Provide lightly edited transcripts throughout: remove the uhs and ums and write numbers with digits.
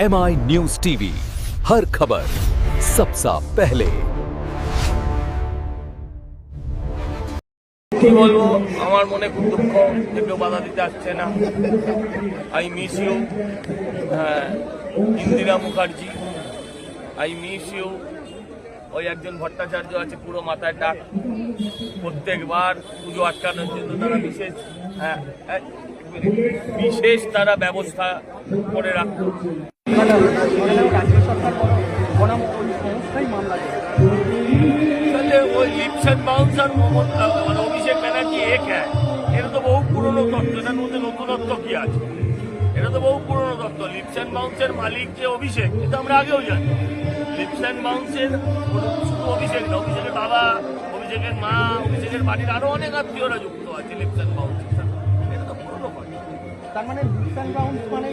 MI news TV, हर खबर सबसे पहले। কি বলবো, আমার মনে খুব দুঃখ যে কেউ বাধা দিতে আসছে না। I miss you Indira Mukherjee, I miss you. ওই একজন ভট্টাচার্য আছে, পুরো মাথায় ডাক, প্রত্যেকবার পুজো আটকানোর জন্য তারা বিশেষ তারা ব্যবস্থা করে রাখত। ওই লিপসান বাউন্সার মানে অভিষেক ব্যানার্জি এক হ্যাঁ, এটা তো বহু পুরনো তত্ত্ব, এটার মধ্যে নতুনত্ব কি আছে? এটা তো বহু পুরনো তত্ত্ব। লিপসান বাউন্সের মালিক যে অভিষেক, এটা আমরা আগেও জানি। লিপসান বাউন্সের শুধু অভিষেক না, অভিষেকের বাবা, অভিষেকের মা, অভিষেকের বাড়ির আরো অনেক আত্মীয়রা যুক্ত আছে লিপসান বাউন্সের সাথে। এটা তো পুরনো কথা। তার মানে লিপসান বাউন্স মানে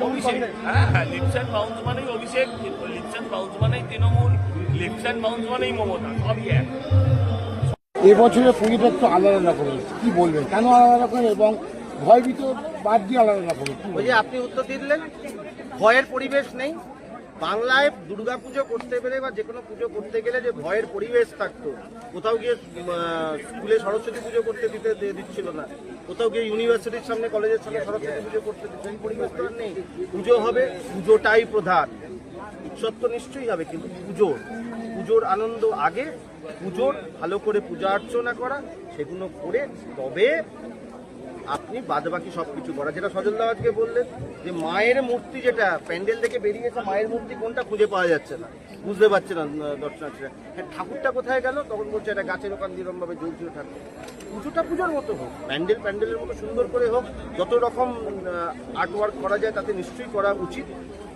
অভিষেক, হ্যাঁ, লিপসান বাউন্স মানেই অভিষেক, লিপসান বাউন্স মানেই তৃণমূল, লিপসান বাউন্স মানেই মমতা, সবই এক। এবছরের পুজোটা একটু আলাদা রকমের, কি বলবেন কেন আলাদা রকমের এবং ভয়ভীত বাদ দিয়ে আলাদা রকমের? ওই যে আপনি উত্তর দিয়ে দিলেন, ভয়ের পরিবেশ নেই। বাংলায় দুর্গা পুজো করতে পেরে বা যে কোনো পুজো করতে গেলে যে ভয়ের পরিবেশ থাকতো, কোথাও গিয়ে স্কুলে সরস্বতী পুজো করতে দিচ্ছিল না, কোথাও গিয়ে ইউনিভার্সিটির সামনে কলেজের সামনে সরস্বতী পুজো করতে দিচ্ছে, এই পরিবেশ তো আর নেই। পুজো হবে, পুজোটাই প্রধান। উৎসব তো নিশ্চয়ই হবে, কিন্তু পুজোর আনন্দ আগে, পুজোর ভালো করে পূজা অর্চনা করা, সেগুলো করে তবে আপনি বাদবাকি সবকিছু করা। যেটা সজলদা আজকে বললেন যে মায়ের মূর্তি, যেটা প্যান্ডেল থেকে বেরিয়েছে, মায়ের মূর্তি কোনটা খুঁজে পাওয়া যাচ্ছে না, বুঝতে পারছে না দর্শনার্থীরা। হ্যাঁ, ঠাকুরটা কোথায় গেল? তখন বলছে এটা গাছের ওখান দিয়ে এরকম ভাবে জ্বলছিল ঠাকুর। পুজোটা পুজোর মতো হোক, প্যান্ডেলের মতো সুন্দর করে হোক, যত রকম আর্ট ওয়ার্ক করা যায় তাতে নিশ্চয়ই করা উচিত।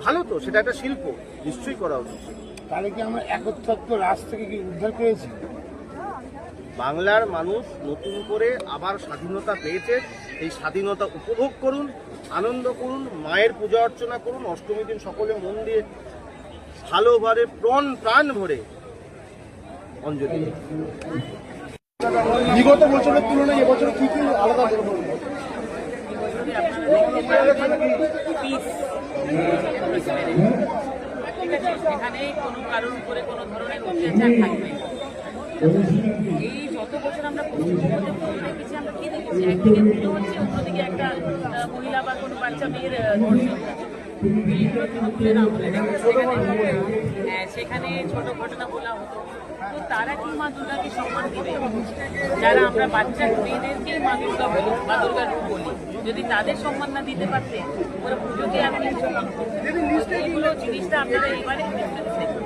ভালো তো, সেটা একটা শিল্প, নিশ্চয়ই করা উচিত। তাহলে কি আমরা একত্রাত্ম রাজ থেকে কি উদ্ধার করেছি? বাংলার মানুষ নতুন করে আবার স্বাধীনতা পেয়েছে, এই স্বাধীনতা উপভোগ করুন, আনন্দ করুন, মায়ের পূজা অর্চনা করুন। অষ্টমী দিন সকলে মন দিয়ে ভালোভাবে প্রাণ ভরে অঞ্জলি দিন। বিগত বছরের তুলনায় এবছর কি কি আলাদা করবো? এখানে কোনো কারোর উপরে কোনো ধরনের অত্যাচার থাকবে। এই যত বছর আমরা পশ্চিমবঙ্গের পুজো দেখেছি, আমরা কি দেখেছি? একদিকে পুজো হচ্ছে, অন্যদিকে একটা মহিলা বা কোনো বাচ্চা মেয়ের ধর্ষণ। সেখানে ছোট ঘটনা বলা হতো, তো তারা কি মা দুর্গাকে সম্মান দিবে? যারা আমরা বাচ্চা মেয়েদেরকেই মা দুর্গা বলি, মা দুর্গার রূপ বলি, যদি তাদের সম্মান না দিতে পারতেন, ওরা পুজোকে আর কি সম্মান করতেন? এইগুলো জিনিসটা আপনারা এবারে দেখুন।